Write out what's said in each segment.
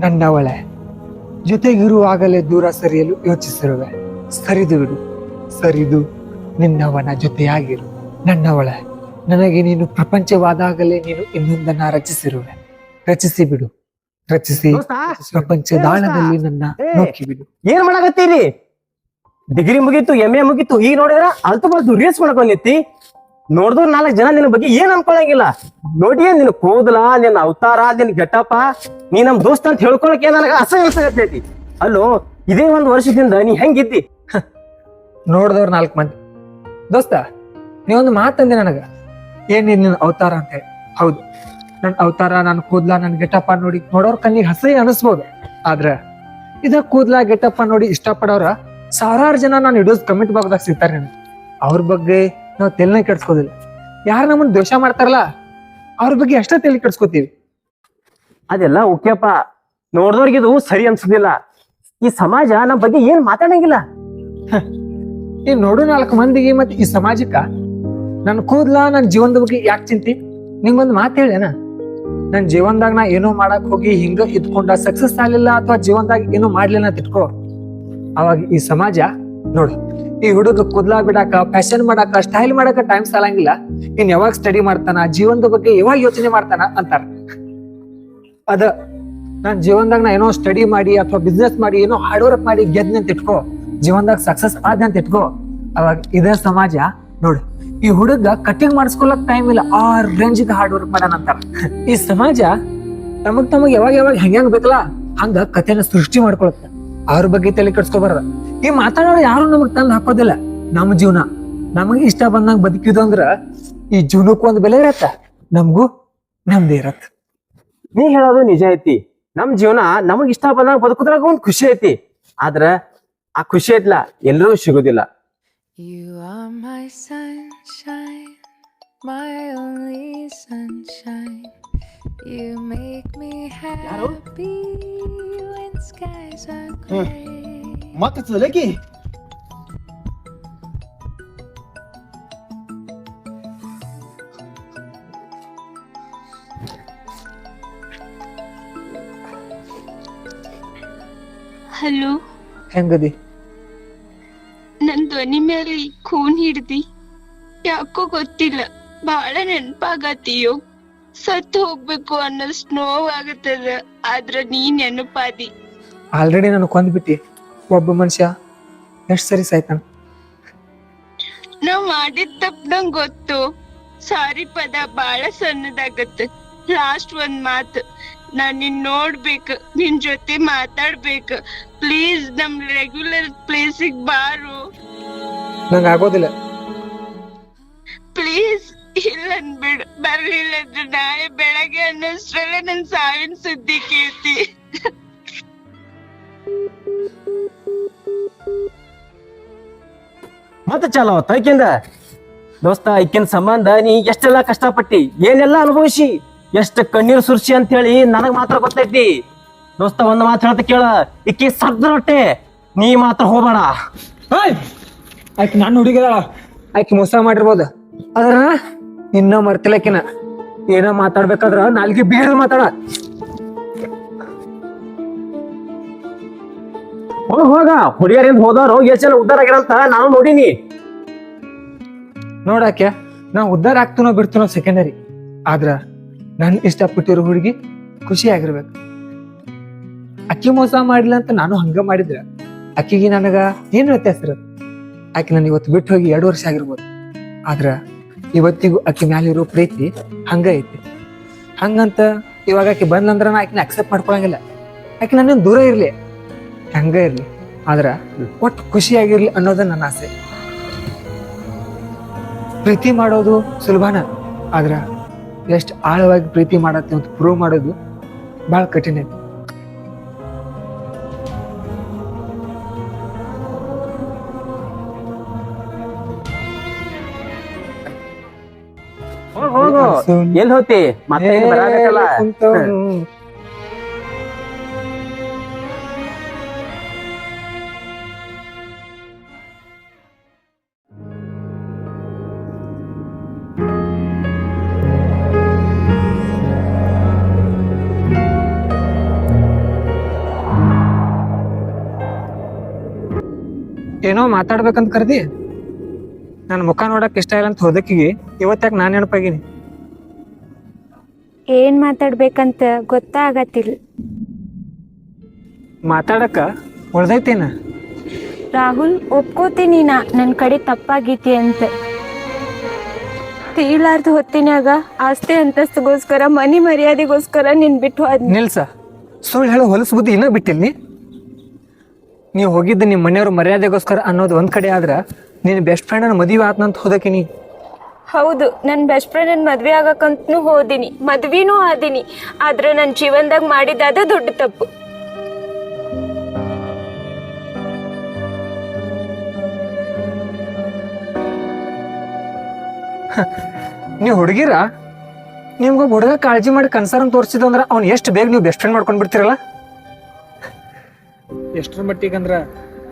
ನನ್ನವಳೆ, ಜೊತೆಗಿರುವಾಗಲೇ ದೂರ ಸರಿಯಲು ಯೋಚಿಸಿರುವೆ. ಸರಿದು ಬಿಡು, ಸರಿದು ನಿನ್ನವನ ಜೊತೆಯಾಗಿರು. ನನ್ನವಳೆ, ನನಗೆ ನೀನು ಪ್ರಪಂಚವಾದಾಗಲೇ ನೀನು ಇನ್ನೊಂದನ್ನ ರಚಿಸಿರುವೆ. ರಚಿಸಿ ಬಿಡು, ರಚಿಸಿ ಪ್ರಪಂಚದಾಳದಲ್ಲಿ ನನ್ನ ನೋಕಿ ಬಿಡು. ಏನ್ ಮಾಡಾಕತ್ತೀರಿ? ಡಿಗ್ರಿ ಮುಗೀತು, MA ಮುಗೀತು, ಈಗ ನೋಡಿದ್ರ ಅಲ್ತು ಬಲ್ತು ರೀಲ್ಸ್ ಮಾಡಕ್ ಬಂದಿತ್ತಿ. ನೋಡಿದ್ರು 4 ಜನ ನಿನ್ನ ಬಗ್ಗೆ ಏನ್ ಅನ್ಕೊಳಂಗಿಲ್ಲ. ನೋಡಿ ನಿನ್ ಕೂದಲ, ನಿನ್ನ ಅವತಾರ, ನಿನ್ ಗೆಟಪ್ಪ, ನೀ ನಮ್ ದೋಸ್ತ ಅಂತ ಹೇಳ್ಕೊಳಕ್ ನನಗ ಅಸಹ್ಯ ಅನ್ಸಕತ್ತೈತಿ. ಅಲ್ಲೋ, ಇದೇ 1 ವರ್ಷದಿಂದ ನೀ ಹೆಂಗಿದ್ದಿ? ನೋಡ್ದವ್ರ 4 ಮಂದಿ. ದೋಸ್ತ, ನೀವೊಂದು ಮಾತಂದೆ ನನಗ, ಏನ್ ನಿನ್ನ ಅವತಾರ ಅಂತ ಹೇಳಿ. ಹೌದು, ನನ್ ಅವತಾರ, ನನ್ ಕೂದ್ಲ, ನನ್ ಗೆಟಪ್ಪ ನೋಡೋರ್ ಕಣ್ಣಿಗೆ ಅಸಹ್ಯ ಅನಿಸ್ಬೋದು. ಆದ್ರ ಇದ ಕೂದ್ಲ ಗೆಟಪ್ಪ ನೋಡಿ ಇಷ್ಟಪಡೋರ 1000 ಜನ ನಾನು ವಿಡಿಯೋಸ್ ಕಮೆಂಟ್ ಬಾಕ್ದಾಗ ಸಿಗ್ತಾರೆ. ನನಗೆ ಅವ್ರ ಬಗ್ಗೆ ನಾವು ತಲೆನೇ ಕೆಡ್ಸ್ಕೋದಿಲ್ಲ. ಯಾರು ನಮ್ಮನ್ನ ದ್ವೇಷ ಮಾಡ್ತಾರಲ್ಲ ಅವ್ರ ಬಗ್ಗೆ ಅಷ್ಟೇ ತಲೆ ಕೆಡ್ಸ್ಕೋತೀವಿ. ಅದೆಲ್ಲ ಓಕೆಪ್ಪ, ನೋಡ್ದವ್ರಿಗಿದು ಸರಿ ಅನ್ಸುದಿಲ್ಲ. ಈ ಸಮಾಜ ನಮ್ ಬಗ್ಗೆ ಏನ್ ಮಾತಾಡಂಗಿಲ್ಲ. ಈ ನೋಡು 4 ಮಂದಿಗೆ ಮತ್ತೆ ಈ ಸಮಾಜಕ್ಕ ನನ್ ಕೂದ್ಲ, ನನ್ ಜೀವನದ ಬಗ್ಗೆ ಯಾಕೆ ಚಿಂತಿ? ನಿಂಗೊಂದು ಮಾತು ಹೇಳೇನ, ನನ್ ಜೀವನದಾಗ ನಾ ಏನೋ ಮಾಡಕ್ ಹೋಗಿ ಹಿಂಗ ಇದ್ಕೊಂಡ ಸಕ್ಸಸ್ ಆಗ್ಲಿಲ್ಲ ಅಥವಾ ಜೀವನದಾಗ ಏನೋ ಮಾಡ್ಲಿಲ್ಲ ಅಂತ ಇಟ್ಕೋ, ಅವಾಗ ಈ ಸಮಾಜ ನೋಡು, ಈ ಹುಡುಗ ಕೂದ್ಲ ಬಿಡಾಕ, ಫ್ಯಾಷನ್ ಮಾಡಾಕ, ಸ್ಟೈಲ್ ಮಾಡಾಕ ಟೈಮ್ ಸಾಲಂಗಿಲ್ಲ, ಇನ್ ಯಾವಾಗ ಸ್ಟಡಿ ಮಾಡ್ತಾನ, ಜೀವನದ ಬಗ್ಗೆ ಯಾವಾಗ ಯೋಚನೆ ಮಾಡ್ತಾನ ಅಂತಾರ. ಅದ ನಾನ್ ಜೀವನದಾಗ ನಾ ಏನೋ ಸ್ಟಡಿ ಮಾಡಿ ಅಥವಾ ಬಿಸ್ನೆಸ್ ಮಾಡಿ ಏನೋ ಹಾರ್ಡ್ ವರ್ಕ್ ಮಾಡಿ ಗೆದ್ನಿ ಅಂತ ಇಟ್ಕೋ, ಜೀವನದಾಗ ಸಕ್ಸಸ್ ಆದ ಅಂತ ಇಟ್ಕೋ, ಅವಾಗ ಇದೇ ಸಮಾಜ ನೋಡು, ಈ ಹುಡುಗ ಕಟಿಂಗ್ ಮಾಡಿಸ್ಕೊಳಕ್ ಟೈಮ್ ಇಲ್ಲ, ಆ ರೇಂಜಿಗೆ ಹಾರ್ಡ್ ವರ್ಕ್ ಮಾಡಾನ ಅಂತಾರ. ಈ ಸಮಾಜ ತಮಗ್ ಯಾವಾಗ ಹೆಂಗ್ ಬೇಕಲ್ಲ ಹಂಗ ಕಥೆನ ಸೃಷ್ಟಿ ಮಾಡ್ಕೊಳತ್ತ. ಅವ್ರ ಬಗ್ಗೆ ತಲೆ ಕೆಡ್ಸ್ಕೊಬಾರ. ಈ ಮಾತಾಡೋರು ಯಾರು ನಮಗ್ ತಂದು ಹಾಕೋದಿಲ್ಲ. ನಮ್ಮ ಜೀವನ ನಮಗ್ ಇಷ್ಟ ಬಂದಂಗ ಬದುಕಿದು ಅಂದ್ರ ಈ ಜೀವನಕ್ಕೂ ಒಂದ್ ಬೆಲೆ ಇರತ್ತ, ನಮ್ಗೂ ನಮ್ದೇ ಇರತ್ತ. ನೀ ಹೇಳೋದು ನಿಜ ಐತಿ. ನಮ್ ಜೀವನ ನಮಗ್ ಇಷ್ಟ ಬಂದಾಗ ಬದುಕುದ್ರಾಗ ಒಂದ್ ಖುಷಿ ಐತಿ. ಆದ್ರ ಆ ಖುಷಿ ಐತ್ಲ ಎಲ್ರಿಗೂ ಸಿಗುದಿಲ್ಲ. You are my sunshine, my only sunshine. You make me happy when skies are gray. ಮತ್ತೆ ಚಲಕಿ ಹಲೋ, ಹೆಂಗದಿ? ನನ್ ಧ್ವನಿ ಮೇಲೆ ಖೂನ್ ಹಿಡ್ದಿ. ಯಾಕೋ ಗೊತ್ತಿಲ್ಲ, ಬಹಳ ನೆನಪಾಗತ್ತೀಯೋ. ಸತ್ತು ಹೋಗ್ಬೇಕು ಅನ್ನೋಷ್ಟು ನೋವಾಗತ್ತದ, ಆದ್ರ ನೀ ನೆನಪಾದಿ. ಆಲ್ರೆಡಿ ನಾನು ಕೊಂದ್ಬಿಟ್ಟಿ. ಒಬ್ಬ ಮನುಷ್ಯ ಎಷ್ಟ್ ಸರಿ ಸಾಯ್ತಾನ. ನಾವ್ ಮಾಡಿದ ತಪ್ಪ ನಂಗ್ ಗೊತ್ತು. ಸಾರಿ ಪದ ಬಾಳ ಸಣ್ಣದಾಗತ್ತ. ಲಾಸ್ಟ್ ಒಂದ್ ಮಾತು, ನಾನ್ ನಿನ್ ನೋಡ್ಬೇಕು, ನಿನ್ ಜೊತೆ ಮಾತಾಡ್ಬೇಕು. ಪ್ಲೀಸ್ ನಮ್ ರೆಗ್ಯುಲರ್ ಪ್ಲೇಸಿಗ್ ಬಾರು. ನಂಗ ಆಗೋದಿಲ್ಲ. ಪ್ಲೀಸ್ ಇಲ್ಲ ಅನ್ಬಿಡು. ಬರ್ಲಿಲ್ಲ ಅಂದ್ರೆ ನಾಳೆ ಬೆಳಗ್ಗೆ ಅನ್ನೋಷ್ಟ್ರಲ್ಲೇ ನನ್ ಸಾವಿನ ಸುದ್ದಿ ಕೇಳ್ತಿ. ಮತ್ತೆ ಚಾಲೋ ತೈಕಿಂದ ದೋಸ್ತ, ಈಕಿನ ಸಂಬಂಧ ನೀ ಎಷ್ಟೆಲ್ಲಾ ಕಷ್ಟಪಟ್ಟಿ, ಏನೆಲ್ಲಾ ಅನುಭವಿಸಿ, ಎಷ್ಟ ಕಣ್ಣೀರ್ ಸುರ್ಸಿ ಅಂತ ಹೇಳಿ ನನಗ್ ಮಾತ್ರ ಗೊತ್ತೈತಿ. ದೋಸ್ತ, ಒಂದ್ ಮಾತು ಹೇಳ್ತ ಕೇಳ, ಈಕಿ ಸದ್ದ ರೊಟ್ಟೆ, ನೀ ಮಾತ್ರ ಹೋಗ್ಬೇಡ. ಆಕಿ ನಾನು ಹುಡುಗಿದಾಳ, ಆಕಿ ಮೋಸ ಮಾಡಿರ್ಬೋದು, ಅದ್ರ ಇನ್ನ ಮರ್ತಿಲಕಿನ. ಏನೋ ಮಾತಾಡ್ಬೇಕಾದ್ರ ನಾಲ್ಗೆ ಬೀಳ್ ಮಾತಾಡ. ಹೋಗ ಹುಡುಗಿಯರಿಂದ ಹೋದವ್ರು ಎಷ್ಟ್ ಜನ ಉದ್ದಾರ ಆಗ್ಯಾರಂತ ನಾನು ನೋಡಿನಿ. ನೋಡಾಕೆ ನಾ ಉದ್ದಾರ ಆಗ್ತೀನೋ ಬಿಡ್ತೀನೋ ಸೆಕೆಂಡರಿ, ಆದ್ರ ನನ್ ಇಷ್ಟಪಟ್ಟಿರೋ ಹುಡುಗಿ ಖುಷಿ ಆಗಿರ್ಬೇಕು. ಅಕ್ಕಿ ಮೋಸ ಮಾಡಿಲ್ಲ ಅಂತ ನಾನು ಹಂಗ ಮಾಡಿದ್ರ ಅಕ್ಕಿಗೆ ನನಗ ಏನ್ ವ್ಯತ್ಯಾಸ ಇರತ್ತೆ? ಆಕಿ ನಾನು ಇವತ್ತು ಬಿಟ್ಟು ಹೋಗಿ 2 ವರ್ಷ ಆಗಿರ್ಬೋದು, ಆದ್ರ ಇವತ್ತಿಗೂ ಅಕ್ಕಿ ಮ್ಯಾಲಿರೋ ಪ್ರೀತಿ ಹಂಗ ಐತಿ. ಹಂಗಂತ ಇವಾಗ ಆಕಿ ಬಂದ್ಲಂದ್ರ ನಾ ಆಕಿನ ಅಕ್ಸೆಪ್ಟ್ ಮಾಡ್ಕೊಳಂಗಿಲ್ಲ. ಆಕಿ ನನ್ನ ದೂರ ಇರ್ಲಿ, ಹಂಗ ಇರ್ಲಿ, ಆದ್ರ ಒಟ್ಟು ಖುಷಿಯಾಗಿರ್ಲಿ ಅನ್ನೋದ ನನ್ನ ಆಸೆ. ಪ್ರೀತಿ ಮಾಡೋದು ಸುಲಭನ, ಆದ್ರ ಎಷ್ಟು ಆಳವಾಗಿ ಪ್ರೀತಿ ಮಾಡತ್ತೆ ಅಂತ ಪ್ರೂವ್ ಮಾಡೋದು ಬಹಳ ಕಠಿಣ ಐತಿ. ಹೋಗು, ಎಲ್ಲಿ ಹೋತಿ? ಮತ್ತೆ ಬರಾಬೇಕಲ್ಲ. ಏನೋ ಮಾತಾಡ್ಬೇಕಂತ ಕರ್ದಿ ನನ್ನ ಮುಖ ನೋಡಕ್ ಇಷ್ಟ ಇಲ್ಲ ಅಂತ ಹೋದಕ್ಕಿಗೆ ಇವತ್ತಾಗ ನಾನು ನೆನಪಾಗಿನಿ. ಏನ್ ಮಾತಾಡ್ಬೇಕಂತ ಗೊತ್ತಾಗತ್ತಿಲ್ಲ. ಮಾತಾಡಕ ಉಳ್ದೈತೇನ? ರಾಹುಲ್, ಒಪ್ಕೋತೀನಿ ನನ್ ಕಡೆ ತಪ್ಪಾಗೈತಿ ಅಂತ. ತೀಲಾರ್ದು ಹೊತ್ತಿನಾಗ ಆಸ್ತಿ ಅಂತಸ್ತಿಗೋಸ್ಕರ ಮನಿ ಮರ್ಯಾದೆಗೋಸ್ಕರ ನಿನ್ ಬಿಟ್ಟು ಹೋದ್ನಿ. ನಿಲ್ಸ, ಸುಳ್ಳು ಹೇಳೋ ಹೊಲಸು ಬುದ್ಧಿ ಇನ್ನೂ ಬಿಟ್ಟಿಲ್ಲ ನೀವು ಹೋಗಿದ್ದ ನಿಮ್ಮ ಮನೆಯವ್ರ ಮರ್ಯಾದೆಗೋಸ್ಕರ ಅನ್ನೋದು ಒಂದ್ ಕಡೆ ಆದ್ರ ನಿನ್ನ ಬೆಸ್ಟ್ ಫ್ರೆಂಡ್ ಮದುವೆ ಆತ್ನಂತ ಹೋದಕಿನಿ. ಹೌದು, ನನ್ ಬೆಸ್ಟ್ ಫ್ರೆಂಡ್ ಮದ್ವೆ ಆಗಕ್ಕಂತನೂ ಹೋದಿನಿ, ಮದ್ವಿನೂ ಆದಿನಿ. ಆದ್ರೆ ನನ್ ಜೀವನದಾಗ ಮಾಡಿದಾದ ದೊಡ್ಡ ತಪ್ಪು. ನೀವು ಹುಡುಗಿರ ನಿಮ್ಗೊಬ್ಬ ಹುಡುಗ ಕಾಳಜಿ ಮಾಡಿ ಕನ್ಸರ್ನ್ ತೋರಿಸಿದ ಅಂದ್ರೆ ಅವ್ನು ಎಷ್ಟು ಬೇಗ ನೀವು ಬೆಸ್ಟ್ ಫ್ರೆಂಡ್ ಮಾಡ್ಕೊಂಡ್ ಬಿಡ್ತೀರಲ್ಲ. ಎಷ್ಟರ ಮಟ್ಟಿಗಂದ್ರ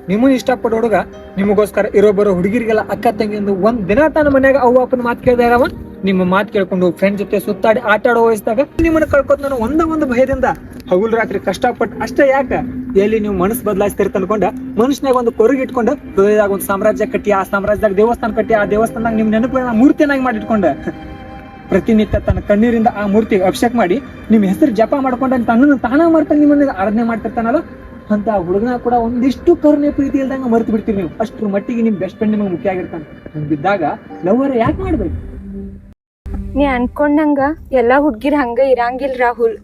ನಿಮ್ಮನ್ನ ಇಷ್ಟಪಡೋ ಹುಡುಗ ನಿಮಗೋಸ್ಕರ ಇರೋ ಬರೋ ಹುಡುಗಿರಿಗೆಲ್ಲ ಅಕ್ಕ ತಂಗಿ ಒಂದು ಒಂದ್ ದಿನ ತನ್ನ ಮನ್ಯಾಗ ಅವ್ವ ಅಪ್ಪನ ಮಾತು ಕೇಳ್ದಾರವ ನಿಮ್ಮ ಮಾತು ಕೇಳ್ಕೊಂಡು ಫ್ರೆಂಡ್ ಜೊತೆ ಸುತ್ತಾಡಿ ಆಟ ಆಡೋ ವಯಸ್ಸಾಗ ನಿಮ್ಮನ್ನ ಕಳ್ಕೊತ ನಾನು ಒಂದು ಭಯದಿಂದ ಹಗುಲ್ ರಾತ್ರಿ ಕಷ್ಟಪಟ್ಟು ಅಷ್ಟೇ ಯಾಕ ಎಲ್ಲಿ ನೀವು ಮನಸ್ಸು ಬದಲಾಯಿಸ್ತಿರ್ತ ಅನ್ಕೊಂಡ ಮನುಷ್ಯನಾಗ ಒಂದು ಕೊರಗಿ ಇಟ್ಕೊಂಡು ಹೃದಯದಾಗ ಒಂದು ಸಾಮ್ರಾಜ್ಯ ಕಟ್ಟಿ ಆ ಸಾಮ್ರಾಜ್ಯದಾಗ ದೇವಸ್ಥಾನ ಕಟ್ಟಿ ಆ ದೇವಸ್ಥಾನದಾಗ ನಿಮ್ ನೆನಪುಗಳನ್ನ ಮೂರ್ತಿಯನ್ನಾಗಿ ಮಾಡಿಟ್ಕೊಂಡ ಪ್ರತಿನಿತ್ಯ ತನ್ನ ಕಣ್ಣೀರಿಂದ ಆ ಮೂರ್ತಿಗೆ ಅಭಿಷೇಕ ಮಾಡಿ ನಿಮ್ ಹೆಸರು ಜಪ ಮಾಡ್ಕೊಂಡ ತನ್ನನ್ನು ತಾನ ಮಾಡ್ತಾನೆ ನಿಮ್ಮನ್ನ ಆರಾಧನೆ ಮಾಡ್ತಿರ್ತಾನಲ್ಲ ಅಂತ ಹುಡುಗನ ಕೂಡ ಒಂದಿಷ್ಟು ಕರುಣೆ ಪ್ರೀತಿ ಇಲ್ದಂಗ ಮರ್ತು ಬಿಡ್ತೀರಿ ನೀವು. ಅಷ್ಟ್ರ ಮಟ್ಟಿಗೆ ನಿಮ್ ಬೆಸ್ಟ್ ಫ್ರೆಂಡ್ ನಿಮಗೆ ಮುಖ್ಯ ಆಗಿರ್ತಾನೆ. ಬಿದ್ದಾಗ ಲವರ್ ಯಾಕೆ ಮಾಡ್ಬೇಕು? ನೀ ಅನ್ಕೊಂಡಂಗ ಎಲ್ಲಾ ಹುಡ್ಗಿರ್ ಹಂಗ ಇರಂಗಿಲ್ಲ ರಾಹುಲ್.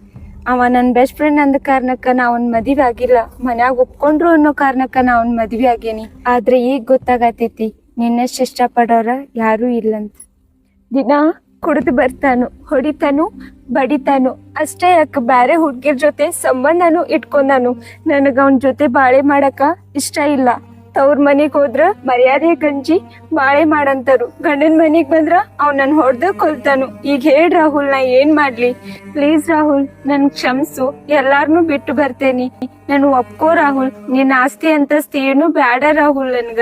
ಅವ ನನ್ ಬೆಸ್ಟ್ ಫ್ರೆಂಡ್ ಅಂದ ಕಾರಣಕ್ಕ ನಾ ಅವ್ನ್ ಮದ್ವೆ ಆಗಿಲ್ಲ, ಮನ್ಯಾಗ ಒಪ್ಕೊಂಡ್ರು ಅನ್ನೋ ಕಾರಣಕ್ಕ ನಾ ಅವ್ನ್ ಮದ್ವೆ ಆಗೇನಿ. ಆದ್ರೆ ಈಗ ಗೊತ್ತಾಗತೈತಿ ನಿನ್ನೆಷ್ಟು ಇಷ್ಟಪಡೋರ ಯಾರೂ ಇಲ್ಲಂತ. ದಿನ ಕುಡಿದು ಬರ್ತಾನು, ಹೊಡಿತಾನು, ಬಡಿತಾನು. ಅಷ್ಟೇ ಯಾಕ ಬ್ಯಾರೆ ಹುಡ್ಗಿರ್ ಜೊತೆ ಸಂಬಂಧನು ಇಟ್ಕೊಂಡಾನು. ನನಗ ಅವನ್ ಜೊತೆ ಬಾಳೆ ಮಾಡಕ ಇಷ್ಟ ಇಲ್ಲ. ತವ್ರ ಮನಿಗ್ ಹೋದ್ರ ಮರ್ಯಾದೆ ಗಂಜಿ ಬಾಳೆ ಮಾಡಂತಾರು, ಗಂಡನ್ ಮನಿಗ್ ಬಂದ್ರ ಅವ್ ನನ್ ಹೊಡ್ದ ಕೊಲ್ತಾನು. ಈಗ ಹೇಳ್ ರಾಹುಲ್, ನಾ ಏನ್ ಮಾಡ್ಲಿ? ಪ್ಲೀಸ್ ರಾಹುಲ್, ನನ್ ಕ್ಷಮ್ಸು. ಎಲ್ಲಾರ್ನು ಬಿಟ್ಟು ಬರ್ತೇನಿ, ನನ್ ಒಪ್ಕೋ ರಾಹುಲ್. ನಿನ್ ಆಸ್ತಿ ಅಂತಸ್ತಿ ಏನು ಬ್ಯಾಡ ರಾಹುಲ್. ನನ್ಗ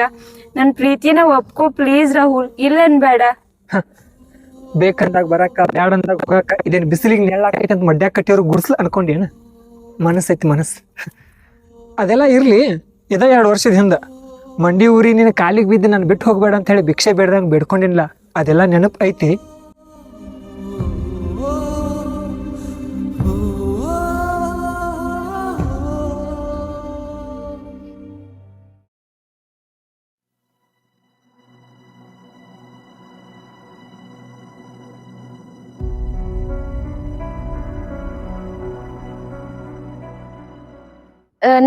ನನ್ ಪ್ರೀತಿನ ಒಪ್ಕೋ ಪ್ಲೀಸ್ ರಾಹುಲ್. ಇಲ್ಲ ಅನ್ಬೇಡ. ಬೇಕಂದಾಗ ಬರಾಕ ಬ್ಯಾಡಂದಾಗ ಹೋಗಾಕ ಇದೇನು ಬಿಸಿಲಿಗೆ ನೆಳ್ಳಾಕೈತೆ ಅಂತ ಮಡ್ಯಾಗ ಕಟ್ಟಿಯವ್ರು ಗುಡ್ಸ್ಲ ಅನ್ಕೊಂಡೇನ? ಮನಸ್ಸೈತಿ ಮನಸ್ಸು. ಅದೆಲ್ಲ ಇರ್ಲಿ, ಇದ 2 ವರ್ಷದ ಹಿಂದ ಮಂಡಿ ಊರಿ ನಿನ್ನ ಕಾಲಿಗೆ ಬಿದ್ದು ನಾನು ಬಿಟ್ಟು ಹೋಗ್ಬೇಡ ಅಂತ ಹೇಳಿ ಭಿಕ್ಷೆ ಬೇಡ್ದಂಗೆ ಬೇಡ್ಕೊಂಡಿಲ್ಲ. ಅದೆಲ್ಲ ನೆನಪು ಐತಿ.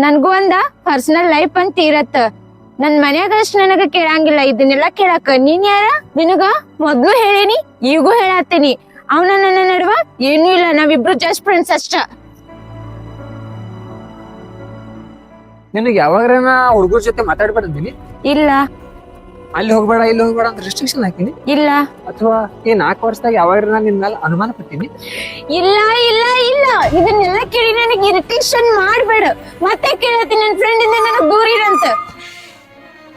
ನನ್ಗೂ ಒಂದ ಪರ್ಸನಲ್ ಲೈಫ್ ಅಂತ ಇರತ್ತ. ನನ್ ಮನ್ಯಾಗ ಅಷ್ಟ್ ನನಗ ಕೇಳಂಗಿಲ್ಲ, ಇದನ್ನೆಲ್ಲ ಕೇಳಾಕ ನೀನ್ ಯಾರ? ನಿನಗ ಮೊದ್ಲು ಹೇಳೇನಿ, ಈಗೂ ಹೇಳತ್ತೀನಿ. ಅವನ ನನ್ನ ನಡುವ ಏನೂ ಇಲ್ಲ, ನಾವಿಬ್ರು ಜಸ್ಟ್ ಫ್ರೆಂಡ್ಸ್ ಅಷ್ಟ. ನಿನಗೆ ಯಾವಾಗ ಹುಡುಗರ ಜೊತೆ ಮಾತಾಡ್ಬೇಡಂತೀನಿ? ಇಲ್ಲ. ಅಲ್ಲಿ ಹೋಗ್ಬೇಡ ಇಲ್ಲಿ ಹೋಗ್ಬೇಡ ಅಂತ ರೆಸ್ಟ್ರಿಕ್ಷನ್ ಹಾಕಿನಿ? ಇಲ್ಲ. ಅಥವಾ ಈ 4 ವರ್ಷದಾಗ ಯಾವಾಗ ನಿನ್ ಮೇಲೆ ಅನುಮಾನ ಪಡ್ತೀನಿ? ಇಲ್ಲ ಇಲ್ಲ ಇಲ್ಲ, ಇದನ್ನೆಲ್ಲ ಕೇಳಿ ನನಗೆ ಇರಿಟೇಷನ್ ಮಾಡ್ಬೇಡ. ಮತ್ತೆ ಕೇಳತ್ತೀನಿ, ನನ್ ಫ್ರೆಂಡ್ ಇಂದ ನನಗ್ ದೂರ ಇರಂತ.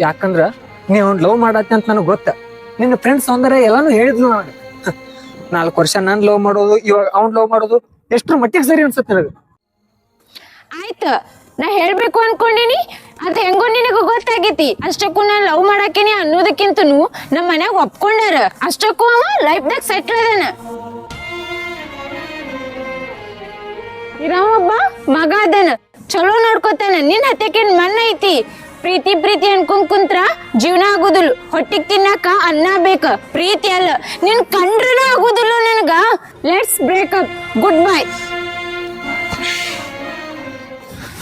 ಯಾಕಂದ್ರ ನೀವ್ ಲವ್ ಮಾಡತ್ತೆ ಅಂತ ನನಗೆ ಗೊತ್ತ. ನಿನ್ನ ಫ್ರೆಂಡ್ಸ್ ಸೌಂದರ್ಯ ಎಲ್ಲಾನು ಹೇಳಿದ್ಲು ನನಗೆ. 4 ವರ್ಷ ನಾನ್ ಲವ್ ಮಾಡೋದು, ಇವಾಗ ಅವ್ನ್ ಲವ್ ಮಾಡೋದು ಎಷ್ಟ್ರ ಮಟ್ಟಿಗೆ ಸರಿ ಅನ್ಸುತ್ತೆ ನನಗೆ. ಆಯ್ತು, ನಾ ಹೇಳ್ಬೇಕು ಅನ್ಕೊಂಡಿನಿ, ಅದ್ ಹೆಂಗೋ ನಿನಗ ಗೊತ್ತಾಗೈತಿ. ಅಷ್ಟಕ್ಕೂ ನಾನ್ ಲವ್ ಮಾಡಾಕೇನಿ ಅನ್ನೋದಕ್ಕಿಂತನು ನಮ್ ಮನ್ಯಾಗ ಒಪ್ಕೊಂಡಾರ. ಅಷ್ಟಕ್ಕೂ ಅವ ಲೈಫ್ದಾಗ ಸೆಟ್ಲ್ ಅದಾನ. ಇರಾವೊಬ್ಬ ಮಗ ಅದಾನ, ಚಲೋ ನೋಡ್ಕೊತಾನ. ನಿನ್ ಹತ್ತಕೇನ್ ಮಣ್ಣ ಐತಿ. ಪ್ರೀತಿ ಪ್ರೀತಿ ಅನ್ಕೊಂಡ್ ಕುಂತ್ರ ಜೀವನ ಆಗುದಿಲ್ಲ. ಹೊಟ್ಟಿಗೆ ತಿನ್ನಾಕ ಅನ್ನ ಬೇಕ, ಪ್ರೀತಿ ಅಲ್ಲ. ನಿನ್ ಕಂಡ್ರನ ಆಗುದಿಲ್ಲ ನನಗ. Let's break up, good bye.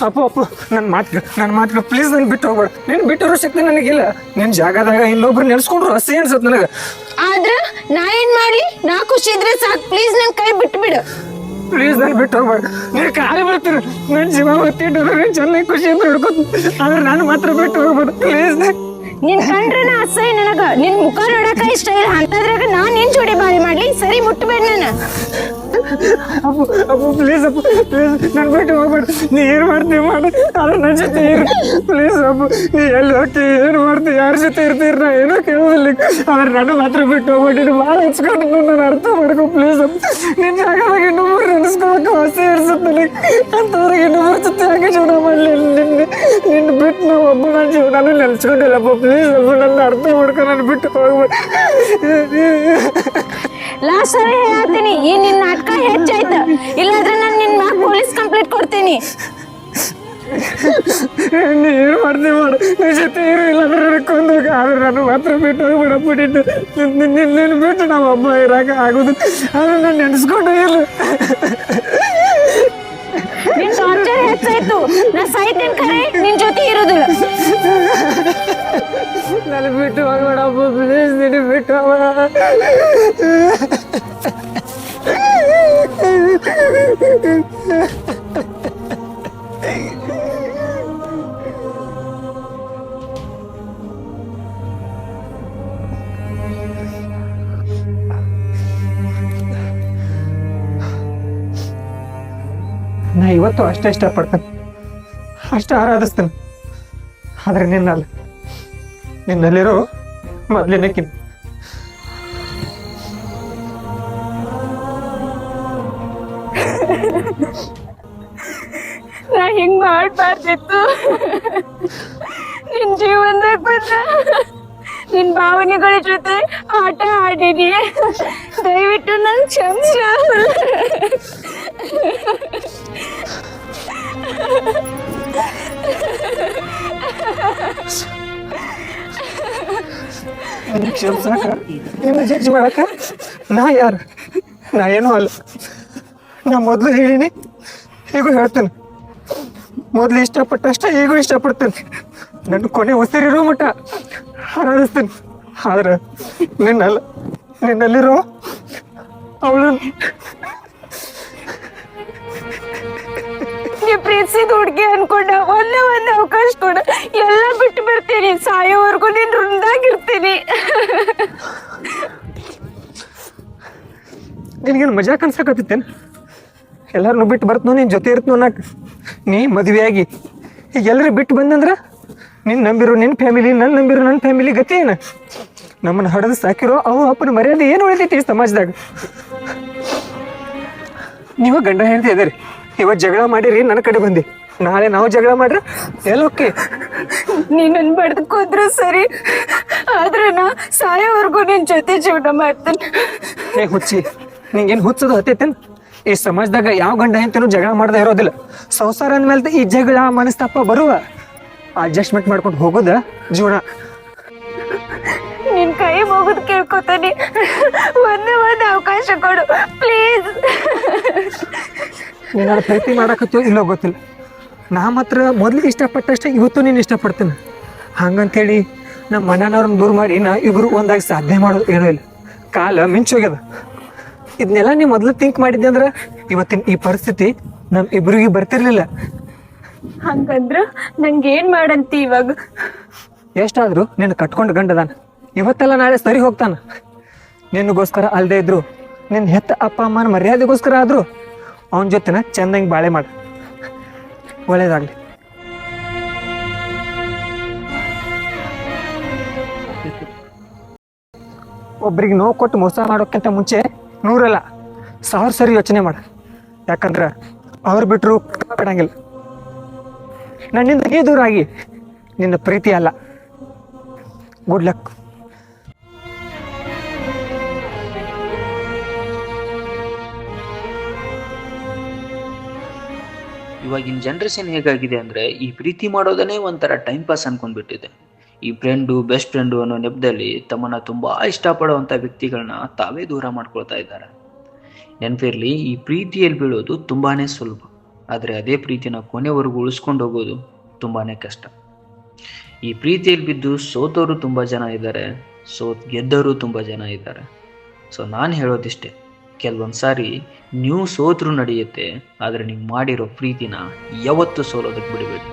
Appu ನನ್ನ ಮಾತು ಪ್ಲೀಸ್ ನನ್ ಬಿಟ್ಟು ಹೋಗ್ಬೇಡ. ನೀನ್ ಬಿಟ್ಟಿರೋ ಶಕ್ತಿ ನನಗಿಲ್ಲ. ನಿನ್ ಜಾಗದಾಗ ಇನ್ನೊಬ್ರು ನೆನ್ಸ್ಕೊಂಡ್ರು ಹಸಿ ಅನ್ಸತ್ ನನಗ. ಆದ್ರ ನಾ ಏನ್ ಮಾಡ್ಲಿ? ನಾ ಖುಷಿ ಇದ್ರೆ ಸಾಕ್. ಪ್ಲೀಸ್ ನನ್ ಕೈ ಬಿಟ್ಟು ಬಿಡು. ಪ್ಲೀಸ್ ನನ್ ಬಿಟ್ಟು ಹೋಗ್ಬೇಡ. ನೀನ್ ಕಾಲಿ ಬರ್ತೀರ, ನನ್ ಜೀವ ಹೊತ್ತಿಟ್ಟು ಚೆನ್ನಾಗಿ ಖುಷಿ ಅಂತ ಹಿಡ್ಕೊತ, ಆದ್ರೆ ನಾನು ಮಾತ್ರ ಬಿಟ್ಟು ಹೋಗ್ಬೇಡ ಪ್ಲೀಸ್. ನಿನ್ ಕಂಡ್ರನ ಅಸಹ್ಯ ನನಗ. ನಿನ್ ಮುಖ ನೋಡಕ ಇಷ್ಟ ಇಲ್ಲ, ಅಂತದ್ರಾಗ ನಾನ್ ನಿನ್ ಜೋಡಿ ಬಾಳೆ ಮಾಡ್ಲಿ? ಸರಿ, ಮುಟ್ಟಬೇಡ. ನಾನು ಅಪ್ಪು ಅಪ್ಪು ಪ್ಲೀಸ್ ಅಪ್ಪು ಪ್ಲೀಸ್ ನನ್ ಬಿಟ್ಟು ಹೋಗ್ಬೇಡ. ನೀ ಏನ್ ಮಾಡ್ತೀವಿ ಮಾಡು, ಆದ್ರೆ ನನ್ನ ಜೊತೆ ಇರು ಪ್ಲೀಸ್ ಅಪ್ಪು. ನೀ ಎಲ್ಲಿ ಹೋಗ್ತಿ ಏನ್ ಮಾಡ್ತಿ ಯಾರ ಜೊತೆ ಇರ್ತೀರಿ ನಾ ಏನೋ ಕೇಳೋದಿಲ್ಲ, ಆದ್ರೆ ನನ್ನ ಮಾತ್ರ ಬಿಟ್ಟು ಹೋಗ್ಬೇಡಿ. ನೀನು ಭಾಳ ಹಚ್ಕೊಂಡು ನಾನು ಅರ್ಥ ಮಾಡ್ಕೊ ಪ್ಲೀಸ್ ಅಪ್ಪು. ನಿನ್ನ ಜಾಗದಾಗ ಇನ್ನೊಬ್ರು ನೆನೆಸ್ಕೊಳಕ್ಕೆ ಆಸೆ ಇರ್ಸುತ್ತೆ ಅಂತವ್ರಿಗೆ ಇನ್ನೊಬ್ರ ಜೊತೆ ಯಾಕೆ ಜೀವನ ಮಾಡಲಿ? ನಿನ್ನ ಬಿಟ್ಟು ನಾವು ಒಬ್ಬ ನನ್ನ ಜೀವನನೂ ನೆನೆಸ್ಕೊಂಡಿಲ್ಲಪ್ಪ ಪ್ಲೀಸ್ ಅಪ್ಪು. ನನ್ನ ಅರ್ಥ ಮಾಡ್ಕೊ, ನಾನು ಬಿಟ್ಟು ಹೋಗ್ಬೇಡ. ಲಾಸ್ಟ್ ಸರಿ ಹೇಳ್ತೀನಿ, ಈ ನಿನ್ನ ನಾಟಕ ಹೆಚ್ಚಾಯ್ತು, ಇಲ್ಲಾಂದ್ರೆ ನಾನು ನಿನ್ನ ಮ್ಯಾಗ ಪೊಲೀಸ್ ಕಂಪ್ಲೇಂಟ್ ಕೊಡ್ತೀನಿ. ನೀ ಏನು ಮಾಡ್ತೀವಿ ಮಾಡು, ನಿನ್ನ ಜೊತೆ ಇರು, ಇಲ್ಲಾಂದ್ರೆ ನನಗೆ ಕೊಂದೋಗ. ಆದ್ರೆ ನಾನು ಮಾತ್ರ ಬಿಟ್ಟು ಹೋಗ್ಬಿಡಪ್ಪ. ನಿನ್ನ ಬಿಟ್ಟು ನಾವು ಒಬ್ಬ ಇರಾಕ ಆಗೋದು, ಆದ್ರೆ ನಾನು ನೆನೆಸ್ಕೊಂಡು ಇಲ್ಲ. ನಿನ್ ಟಾರ್ಚರ್ ಹೆಚ್ಚಾಯ್ತು, ನಾ ಸಾಯ್ತೇನೆ ಖರೆ, ನಿನ್ ಜೊತೆ ಇರೋದಿಲ್ಲ. ನಾನು ಬಿಟ್ಟು ಹೋಗ್ಬೇಡಪ್ಪ ಪ್ಲೀಸ್, ನೀನು ಬಿಟ್ಟು ಹೋಗ್ಬೇಡ. ನಾ ಇವತ್ತು ಅಷ್ಟೇ ಇಷ್ಟಪಡ್ತೇನೆ, ಅಷ್ಟೇ ಆರಾಧಿಸ್ತೇನೆ. ಆದ್ರೆ ನಿನ್ನಲ್ಲ, ನಿನ್ನಲ್ಲಿರೋ ಮೊದಲಿನಕ್ಕಿಂತ ನಾ ಹಿಂಗ್ ಮಾಡ್ಬಾರ್ದಿತ್ತು. ನಿನ್ ಜೀವನದಾಗ ಬಂದ ನಿನ್ ಭಾವನೆಗಳ ಜೊತೆ ಆಟ ಆಡಿನಿ. ದಯವಿಟ್ಟು ನನ್ ಕ್ಷಮಿಸ. ಕ್ಷಮಿಸಾಕ, ನಿನ್ನ ಜಡ್ಜ್ ಮಾಡಕ ನಾ ಯಾರು? ನಾ ಏನೂ ಅಲ್ಲ. ನಾ ಮೊದಲು ಹೇಳಿನಿ, ಈಗೂ ಹೇಳ್ತೇನೆ. ಮೊದಲು ಇಷ್ಟಪಟ್ಟಷ್ಟೇ ಈಗೂ ಇಷ್ಟಪಡ್ತೇನೆ. ನನ್ನ ಕೊನೆ ಉಸಿರಿರೋ ಮಟ್ಟ ಆರಾಧಿಸ್ತೇನೆ. ಆದ್ರೆ ನಿನ್ನಲ್ಲ, ನಿನ್ನಲ್ಲಿರೋ ಅವಳು ನೀ ಪ್ರೀತಿಸಿದ ಹುಡ್ಗಿ ಅನ್ಕೊಂಡ ಒಂದೇ ಒಂದ್ ಅವಕಾಶ ಕೊಡ, ಎಲ್ಲ ಬಿಟ್ಟು ಬರ್ತೀನಿ. ಸಾಯೋವರೆಗೂ ನೀನ್ ಋಣದಾಗಿರ್ತೀನಿ. ನಿನಗೇನು ಮಜಾ ಕನ್ಸಕತ್ತೇನು? ಎಲ್ಲರನ್ನೂ ಬಿಟ್ಟು ಬರ್ತನೋ, ನಿನ್ನ ಜೊತೆ ಇರ್ತನೋ ನಾಕ್. ನೀ ಮದುವೆಯಾಗಿ ಈಗ ಎಲ್ಲರೂ ಬಿಟ್ಟು ಬಂದಂದ್ರೆ ನಿನ್ನ ನಂಬಿರೋ ನಿನ್ನ ಫ್ಯಾಮಿಲಿ, ನನ್ನ ನಂಬಿರೋ ನನ್ನ ಫ್ಯಾಮಿಲಿ ಗತಿ ಏನು? ನಮ್ಮನ್ನು ಹಡದು ಸಾಕಿರೋ ಅವು ಅಪ್ಪನ ಮರ್ಯಾದೆ ಏನು ಉಳಿತೈತಿ ಈ ಸಮಾಜದಾಗ? ನೀವು ಗಂಡ ಹೆಂಡತಿ ಅದೇ ರೀ, ಇವತ್ತು ಜಗಳ ಮಾಡಿರಿ, ನನ್ನ ಕಡೆ ಬಂದಿ. ನಾಳೆ ನಾವು ಜಗಳ ಮಾಡ್ರೆ ಎಲ್ಲೋಕೆ? ನೀನನ್ ಬಡ್ಕೋದ್ರು ಸರಿ, ಆದ್ರೆ ನಾ ಸಾಯೋವರೆಗೂ ನಿನ್ ಜೊತೆ ಜೀವನ ಮಾಡ್ತೇನೆ. ಏ ಹುಚ್ಚಿ, ನಿಂಗೇನು ಹುಚ್ಚದು ಹತ್ತೈತೇನು? ಈ ಸಮಾಜದಾಗ ಯಾವ ಗಂಡ ಹೆಂಡತಿನೂ ಜಗಳ ಮಾಡದೆ ಇರೋದಿಲ್ಲ. ಸಂಸಾರ ಅಂದ್ಮೇಲೆ ಈ ಜಗಳ ಮನಸ್ತಾಪ ಬರುವ, ಅಡ್ಜಸ್ಟ್ಮೆಂಟ್ ಮಾಡ್ಕೊಂಡು ಹೋಗೋದ ಜೀವನ. ನಿನ್ ಕೈ ಮುಗಿದು ಕೇಳ್ಕೊತಾನೆ, ಒಂದೇ ಒಂದು ಅವಕಾಶ ಕೊಡು ಪ್ಲೀಸ್. ನೀನು ಪ್ರೀತಿ ಮಾಡಕತ್ತೋ ಇಲ್ಲೋ ಗೊತ್ತಿಲ್ಲ. ನಾ ಮಾತ್ರ ಮೊದ್ಲಿಗೆ ಇಷ್ಟಪಟ್ಟಷ್ಟೇ ಇವತ್ತು ನೀನು ಇಷ್ಟಪಡ್ತೇನೆ. ಹಂಗಂತೇಳಿ ನಮ್ಮ ಮನೆಯವ್ರನ್ನ ದೂರ ಮಾಡಿ ನಾ ಇಬ್ರು ಒಂದಾಗಿ ಸಾಧನೆ ಮಾಡೋದು ಏನೂ ಇಲ್ಲ. ಕಾಲ ಮಿಂಚೋಗ್ಯದ. ಇದನ್ನೆಲ್ಲ ನೀವು ಮೊದಲು ಥಿಂಕ್ ಮಾಡಿದ್ದೆ ಅಂದ್ರೆ ಇವತ್ತಿನ ಈ ಪರಿಸ್ಥಿತಿ ನಮ್ಮ ಇಬ್ರಿಗೆ ಬರ್ತಿರ್ಲಿಲ್ಲ. ಹಂಗಂದ್ರ ನಂಗೇನ್ ಮಾಡಂತಿ ಇವಾಗ? ಎಷ್ಟಾದರೂ ನಿನ್ನ ಕಟ್ಕೊಂಡು ಗಂಡದಾನ, ಇವತ್ತೆಲ್ಲ ನಾಳೆ ಸರಿ ಹೋಗ್ತಾನ. ನಿನಗೋಸ್ಕರ ಅಲ್ಲದೆ ಇದ್ರು, ನಿನ್ನ ಹೆತ್ತ ಅಪ್ಪ ಅಮ್ಮನ ಮರ್ಯಾದೆಗೋಸ್ಕರ ಆದರೂ ಅವನ ಜೊತೆನ ಚೆಂದಂಗೆ ಬಾಳೆ ಮಾಡು. ಒಳ್ಳೇದಾಗಲಿ. ಒಬ್ರಿಗೆ ನೋವು ಕೊಟ್ಟು ಮೋಸ ಮಾಡೋಕ್ಕಿಂತ ಮುಂಚೆ 100 ಅಲ್ಲ 1000 ಸರಿ ಯೋಚನೆ ಮಾಡು. ಯಾಕಂದ್ರೆ ಅವ್ರು ಬಿಟ್ಟರು ಬಿಡಂಗಿಲ್ಲ. ನನ್ನಿಂದ ನೀ ದೂರ ಆಗಿ ನಿನ್ನ ಪ್ರೀತಿ ಅಲ್ಲ. Good luck. ಇವಾಗಿನ ಜನ್ರೇಷನ್ ಹೇಗಾಗಿದೆ ಅಂದರೆ ಈ ಪ್ರೀತಿ ಮಾಡೋದನ್ನೇ ಒಂಥರ ಟೈಮ್ ಪಾಸ್ ಅನ್ಕೊಂಡ್ಬಿಟ್ಟಿದೆ. ಈ ಬೆಸ್ಟ್ ಫ್ರೆಂಡು ಅನ್ನೋ ನೆಪದಲ್ಲಿ ತಮ್ಮನ್ನ ತುಂಬ ಇಷ್ಟಪಡುವಂಥ ವ್ಯಕ್ತಿಗಳನ್ನ ತಾವೇ ದೂರ ಮಾಡ್ಕೊಳ್ತಾ ಇದ್ದಾರೆ. ನೆನಪಿರಲಿ, ಈ ಪ್ರೀತಿಯಲ್ಲಿ ಬೀಳೋದು ತುಂಬಾ ಸುಲಭ, ಆದರೆ ಅದೇ ಪ್ರೀತಿನ ಕೊನೆವರೆಗೂ ಉಳಿಸ್ಕೊಂಡು ಹೋಗೋದು ತುಂಬಾ ಕಷ್ಟ. ಈ ಪ್ರೀತಿಯಲ್ಲಿ ಬಿದ್ದು ಸೋತವರು ತುಂಬ ಜನ ಇದ್ದಾರೆ, ಗೆದ್ದವರು ತುಂಬ ಜನ ಇದ್ದಾರೆ. ಸೊ ನಾನು ಹೇಳೋದಿಷ್ಟೇ, ಕೆಲವೊಂದು ಸಾರಿ ನೀವು ಸೋತ್ರೂ ನಡೆಯುತ್ತೆ, ಆದರೆ ನೀವು ಮಾಡಿರೋ ಪ್ರೀತಿನ ಯಾವತ್ತೂ ಸೋಲೋದಕ್ಕೆ ಬಿಡಬೇಡಿ.